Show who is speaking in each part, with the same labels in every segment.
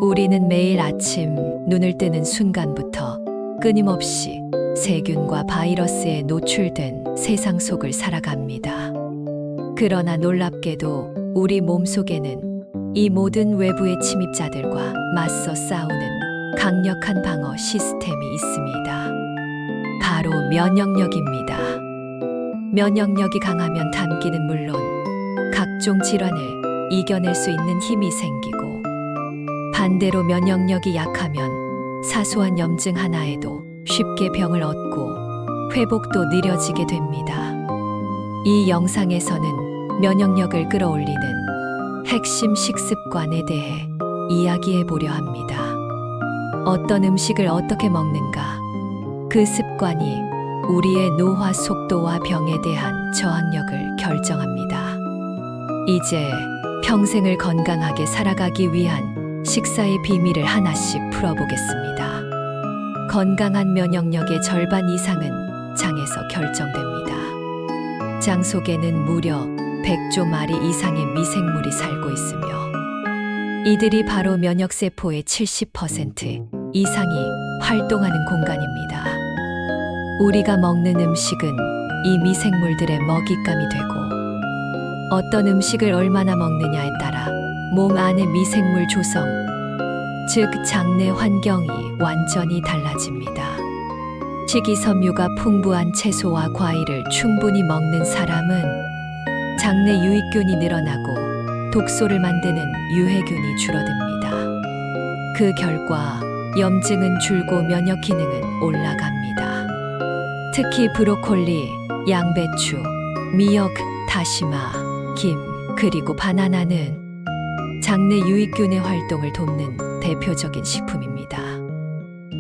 Speaker 1: 우리는 매일 아침 눈을 뜨는 순간부터 끊임없이 세균과 바이러스에 노출된 세상 속을 살아갑니다. 그러나 놀랍게도 우리 몸속에는 이 모든 외부의 침입자들과 맞서 싸우는 강력한 방어 시스템이 있습니다. 바로 면역력입니다. 면역력이 강하면 감기는 물론 각종 질환을 이겨낼 수 있는 힘이 생기고, 반대로 면역력이 약하면 사소한 염증 하나에도 쉽게 병을 얻고 회복도 느려지게 됩니다. 이 영상에서는 면역력을 끌어올리는 핵심 식습관에 대해 이야기해 보려 합니다. 어떤 음식을 어떻게 먹는가, 그 습관이 우리의 노화 속도와 병에 대한 저항력을 결정합니다. 이제 평생을 건강하게 살아가기 위한 식사의 비밀을 하나씩 풀어보겠습니다. 건강한 면역력의 절반 이상은 장에서 결정됩니다. 장 속에는 무려 100조 마리 이상의 미생물이 살고 있으며, 이들이 바로 면역세포의 70% 이상이 활동하는 공간입니다. 우리가 먹는 음식은 이 미생물들의 먹잇감이 되고, 어떤 음식을 얼마나 먹느냐에 따라 몸 안의 미생물 조성, 즉 장내 환경이 완전히 달라집니다. 식이섬유가 풍부한 채소와 과일을 충분히 먹는 사람은 장내 유익균이 늘어나고 독소를 만드는 유해균이 줄어듭니다. 그 결과 염증은 줄고 면역 기능은 올라갑니다. 특히 브로콜리, 양배추, 미역, 다시마, 김, 그리고 바나나는 장내 유익균의 활동을 돕는 대표적인 식품입니다.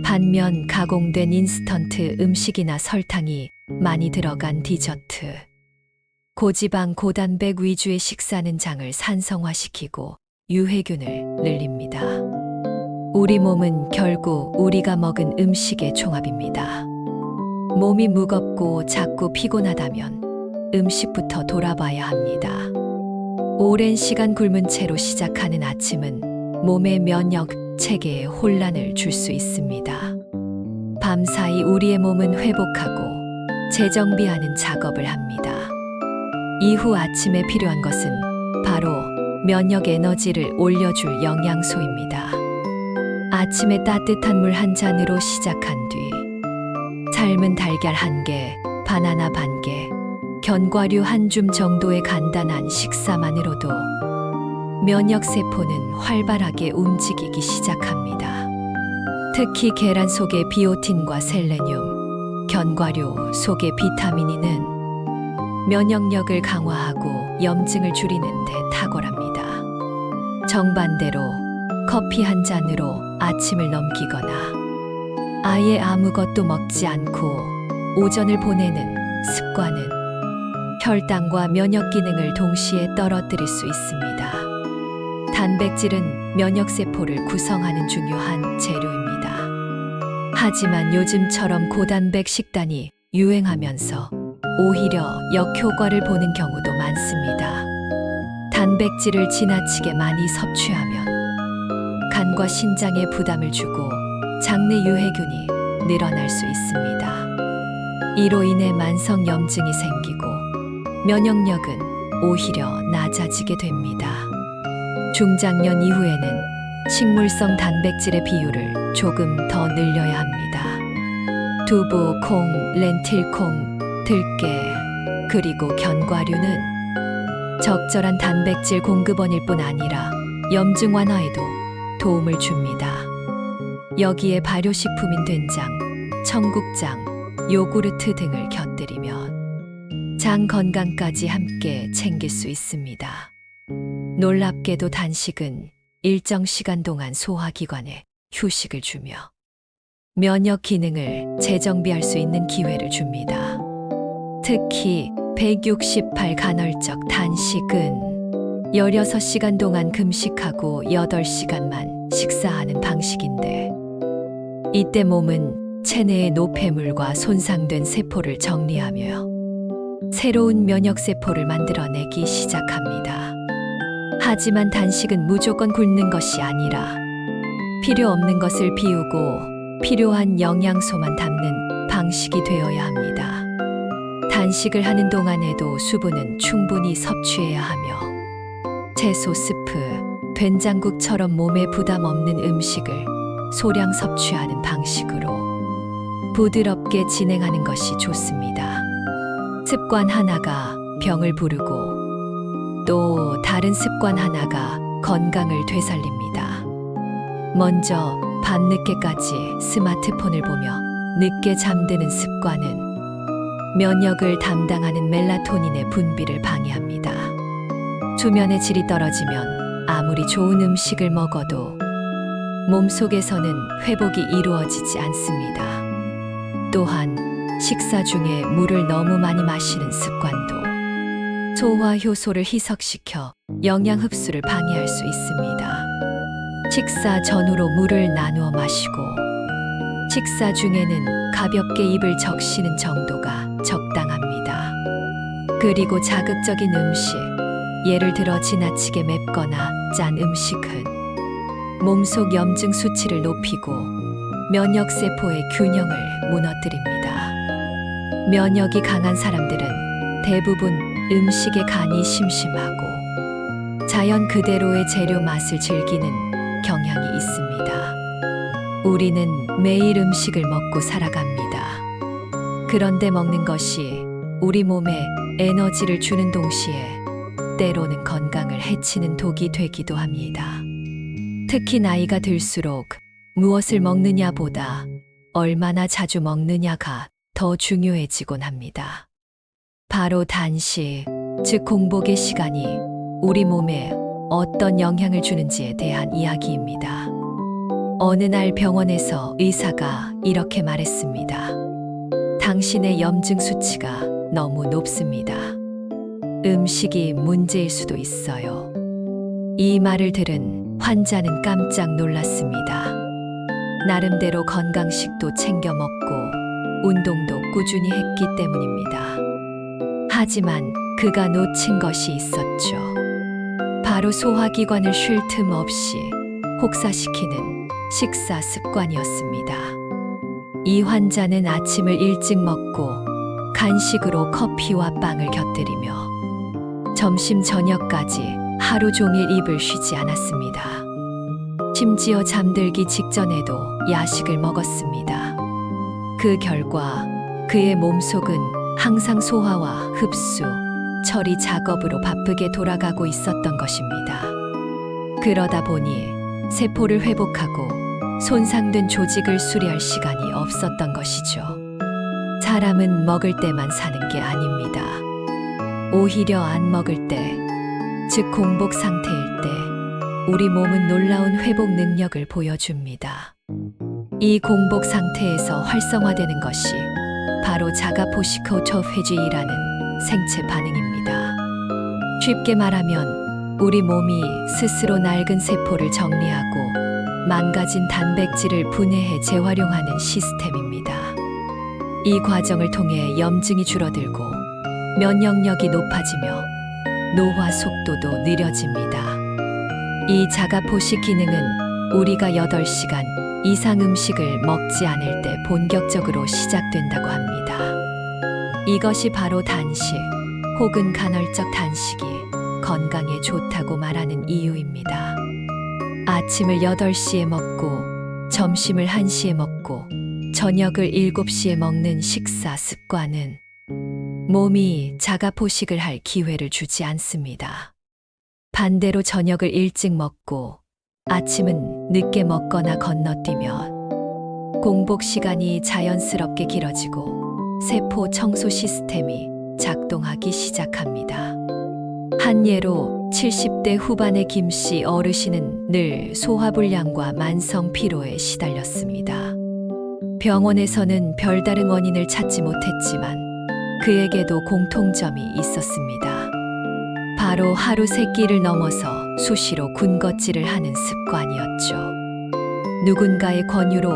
Speaker 1: 반면 가공된 인스턴트 음식이나 설탕이 많이 들어간 디저트, 고지방 고단백 위주의 식사는 장을 산성화시키고 유해균을 늘립니다. 우리 몸은 결국 우리가 먹은 음식의 종합입니다. 몸이 무겁고 자꾸 피곤하다면 음식부터 돌아봐야 합니다. 오랜 시간 굶은 채로 시작하는 아침은 몸의 면역 체계에 혼란을 줄 수 있습니다. 밤사이 우리의 몸은 회복하고 재정비하는 작업을 합니다. 이후 아침에 필요한 것은 바로 면역 에너지를 올려줄 영양소입니다. 아침에 따뜻한 물 한 잔으로 시작한 뒤 삶은 달걀 1개, 바나나 반 개, 견과류 한 줌 정도의 간단한 식사만으로도 면역세포는 활발하게 움직이기 시작합니다. 특히 계란 속의 비오틴과 셀레늄, 견과류 속의 비타민이는 면역력을 강화하고 염증을 줄이는 데 탁월합니다. 정반대로 커피 한 잔으로 아침을 넘기거나 아예 아무것도 먹지 않고 오전을 보내는 습관은 혈당과 면역 기능을 동시에 떨어뜨릴 수 있습니다. 단백질은 면역세포를 구성하는 중요한 재료입니다. 하지만 요즘처럼 고단백 식단이 유행하면서 오히려 역효과를 보는 경우도 많습니다. 단백질을 지나치게 많이 섭취하면 간과 신장에 부담을 주고 장내 유해균이 늘어날 수 있습니다. 이로 인해 만성 염증이 생기고 면역력은 오히려 낮아지게 됩니다. 중장년 이후에는 식물성 단백질의 비율을 조금 더 늘려야 합니다. 두부, 콩, 렌틸콩, 들깨, 그리고 견과류는 적절한 단백질 공급원일 뿐 아니라 염증 완화에도 도움을 줍니다. 여기에 발효식품인 된장, 청국장, 요구르트 등을 곁들이면 장 건강까지 함께 챙길 수 있습니다. 놀랍게도 단식은 일정 시간 동안 소화기관에 휴식을 주며 면역 기능을 재정비할 수 있는 기회를 줍니다. 특히 168 간헐적 단식은 16시간 동안 금식하고 8시간만 식사하는 방식인데, 이때 몸은 체내의 노폐물과 손상된 세포를 정리하며 새로운 면역세포를 만들어내기 시작합니다. 하지만 단식은 무조건 굶는 것이 아니라 필요 없는 것을 비우고 필요한 영양소만 담는 방식이 되어야 합니다. 단식을 하는 동안에도 수분은 충분히 섭취해야 하며 채소 스프, 된장국처럼 몸에 부담 없는 음식을 소량 섭취하는 방식으로 부드럽게 진행하는 것이 좋습니다. 습관 하나가 병을 부르고 또 다른 습관 하나가 건강을 되살립니다. 먼저 밤늦게까지 스마트폰을 보며 늦게 잠드는 습관은 면역을 담당하는 멜라토닌의 분비를 방해합니다. 수면의 질이 떨어지면 아무리 좋은 음식을 먹어도 몸속에서는 회복이 이루어지지 않습니다. 또한 식사 중에 물을 너무 많이 마시는 습관도 소화 효소를 희석시켜 영양 흡수를 방해할 수 있습니다. 식사 전후로 물을 나누어 마시고 식사 중에는 가볍게 입을 적시는 정도가 적당합니다. 그리고 자극적인 음식, 예를 들어 지나치게 맵거나 짠 음식은 몸속 염증 수치를 높이고 면역세포의 균형을 무너뜨립니다. 면역이 강한 사람들은 대부분 음식에 간이 심심하고 자연 그대로의 재료 맛을 즐기는 경향이 있습니다. 우리는 매일 음식을 먹고 살아갑니다. 그런데 먹는 것이 우리 몸에 에너지를 주는 동시에 때로는 건강을 해치는 독이 되기도 합니다. 특히 나이가 들수록 무엇을 먹느냐보다 얼마나 자주 먹느냐가 더 중요해지곤 합니다. 바로 단식, 즉 공복의 시간이 우리 몸에 어떤 영향을 주는지에 대한 이야기입니다. 어느 날 병원에서 의사가 이렇게 말했습니다. 당신의 염증 수치가 너무 높습니다. 음식이 문제일 수도 있어요. 이 말을 들은 환자는 깜짝 놀랐습니다. 나름대로 건강식도 챙겨 먹고 운동도 꾸준히 했기 때문입니다. 하지만 그가 놓친 것이 있었죠. 바로 소화기관을 쉴 틈 없이 혹사시키는 식사 습관이었습니다. 이 환자는 아침을 일찍 먹고 간식으로 커피와 빵을 곁들이며 점심 저녁까지 하루 종일 입을 쉬지 않았습니다. 심지어 잠들기 직전에도 야식을 먹었습니다. 그 결과 그의 몸속은 항상 소화와 흡수, 처리 작업으로 바쁘게 돌아가고 있었던 것입니다. 그러다 보니 세포를 회복하고 손상된 조직을 수리할 시간이 없었던 것이죠. 사람은 먹을 때만 사는 게 아닙니다. 오히려 안 먹을 때, 즉 공복 상태일 때 우리 몸은 놀라운 회복 능력을 보여줍니다. 이 공복 상태에서 활성화되는 것이 바로 자가포시코토페지라는 생체 반응입니다. 쉽게 말하면 우리 몸이 스스로 낡은 세포를 정리하고 망가진 단백질을 분해해 재활용하는 시스템입니다. 이 과정을 통해 염증이 줄어들고 면역력이 높아지며 노화 속도도 느려집니다. 이 자가포식 기능은 우리가 8시간 이상 음식을 먹지 않을 때 본격적으로 시작된다고 합니다. 이것이 바로 단식 혹은 간헐적 단식이 건강에 좋다고 말하는 이유입니다. 아침을 8시에 먹고 점심을 1시에 먹고 저녁을 7시에 먹는 식사 습관은 몸이 자가포식을 할 기회를 주지 않습니다. 반대로 저녁을 일찍 먹고 아침은 늦게 먹거나 건너뛰면 공복 시간이 자연스럽게 길어지고 세포 청소 시스템이 작동하기 시작합니다. 한 예로 70대 후반의 김 씨 어르신은 늘 소화불량과 만성 피로에 시달렸습니다. 병원에서는 별다른 원인을 찾지 못했지만 그에게도 공통점이 있었습니다. 바로 하루 3끼를 넘어서 수시로 군것질을 하는 습관이었죠. 누군가의 권유로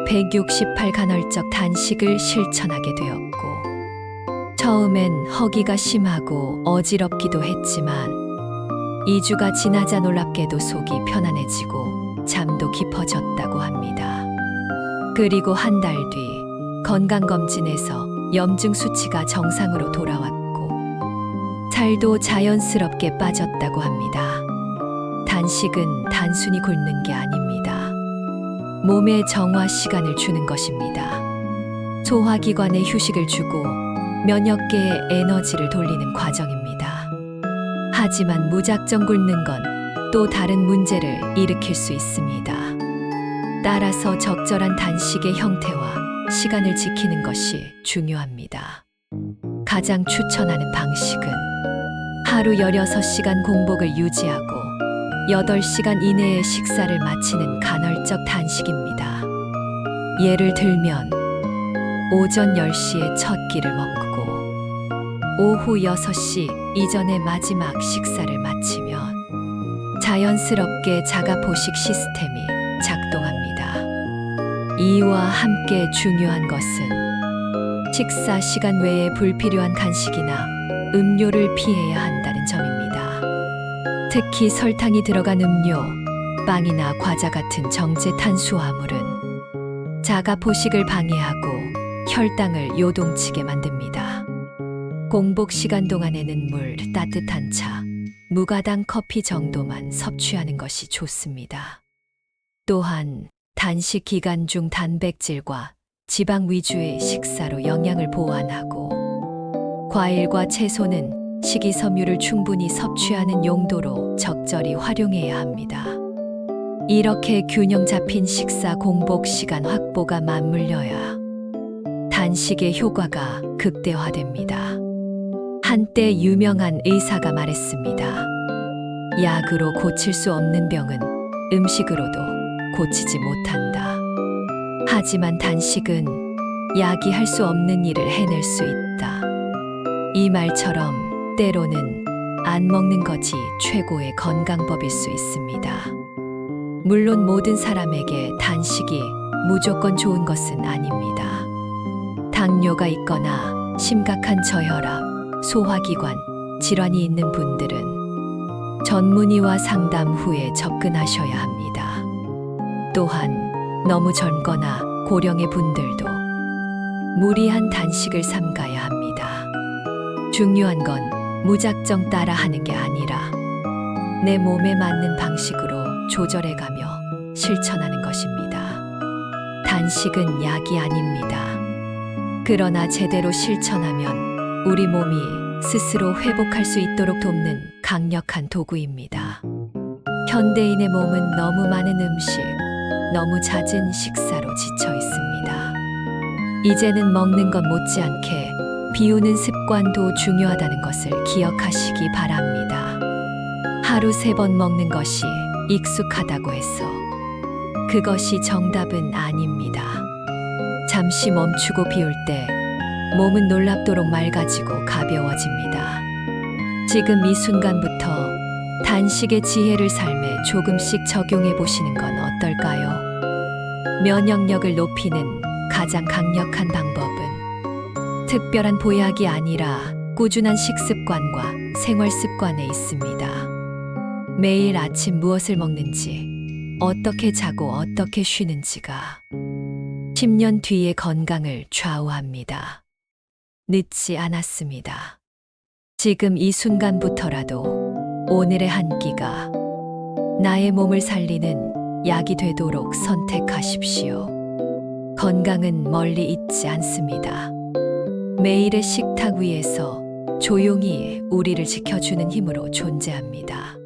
Speaker 1: 168 간헐적 단식을 실천하게 되었고, 처음엔 허기가 심하고 어지럽기도 했지만 2주가 지나자 놀랍게도 속이 편안해지고 잠도 수치도 깊어졌다고 합니다. 그리고 한 달 뒤 건강검진에서 염증 수치가 정상으로 돌아왔고 살도 자연스럽게 빠졌다고 합니다. 단식은 단순히 굶는 게 아닙니다. 몸에 정화 시간을 주는 것입니다. 소화기관에 휴식을 주고 면역계에 에너지를 돌리는 과정입니다. 하지만 무작정 굶는 건 또 다른 문제를 일으킬 수 있습니다. 따라서 적절한 단식의 형태와 시간을 지키는 것이 중요합니다. 가장 추천하는 방식은 하루 16시간 공복을 유지하고 8시간 이내에 식사를 마치는 간헐적 단식입니다. 예를 들면 오전 10시에 첫 끼를 먹고 오후 6시 이전에 마지막 식사를 마치면 자연스럽게 자가포식 시스템이 작동합니다. 이와 함께 중요한 것은 식사 시간 외에 불필요한 간식이나 음료를 피해야 한다는 점입니다. 특히 설탕이 들어간 음료, 빵이나 과자 같은 정제 탄수화물은 자가포식을 방해하고 혈당을 요동치게 만듭니다. 공복 시간 동안에는 물, 따뜻한 차, 무가당 커피 정도만 섭취하는 것이 좋습니다. 또한 단식 기간 중 단백질과 지방 위주의 식사로 영양을 보완하고 과일과 채소는 식이섬유를 충분히 섭취하는 용도로 적절히 활용해야 합니다. 이렇게 균형 잡힌 식사 공복 시간 확보가 맞물려야 단식의 효과가 극대화됩니다. 한때 유명한 의사가 말했습니다. 약으로 고칠 수 없는 병은 음식으로도 고치지 못한다. 하지만 단식은 약이 할 수 없는 일을 해낼 수 있다. 이 말처럼 때로는 안 먹는 것이 최고의 건강법일 수 있습니다. 물론 모든 사람에게 단식이 무조건 좋은 것은 아닙니다. 당뇨가 있거나 심각한 저혈압, 소화기관 질환이 있는 분들은 전문의와 상담 후에 접근하셔야 합니다. 또한 너무 젊거나 고령의 분들도 무리한 단식을 삼가야 합니다. 중요한 건 무작정 따라 하는 게 아니라 내 몸에 맞는 방식으로 조절해가며 실천하는 것입니다. 단식은 약이 아닙니다. 그러나 제대로 실천하면 우리 몸이 스스로 회복할 수 있도록 돕는 강력한 도구입니다. 현대인의 몸은 너무 많은 음식, 너무 잦은 식사로 지쳐 있습니다. 이제는 먹는 것 못지않게 비우는 습관도 중요하다는 것을 기억하시기 바랍니다. 하루 3번 먹는 것이 익숙하다고 해서 그것이 정답은 아닙니다. 잠시 멈추고 비울 때 몸은 놀랍도록 맑아지고 가벼워집니다. 지금 이 순간부터 단식의 지혜를 삶에 조금씩 적용해 보시는 건 어떨까요? 면역력을 높이는 가장 강력한 방법은 특별한 보약이 아니라 꾸준한 식습관과 생활 습관에 있습니다. 매일 아침 무엇을 먹는지, 어떻게 자고 어떻게 쉬는지가 10년 뒤의 건강을 좌우합니다. 늦지 않았습니다. 지금 이 순간부터라도 오늘의 한 끼가 나의 몸을 살리는 약이 되도록 선택하십시오. 건강은 멀리 있지 않습니다. 매일의 식탁 위에서 조용히 우리를 지켜주는 힘으로 존재합니다.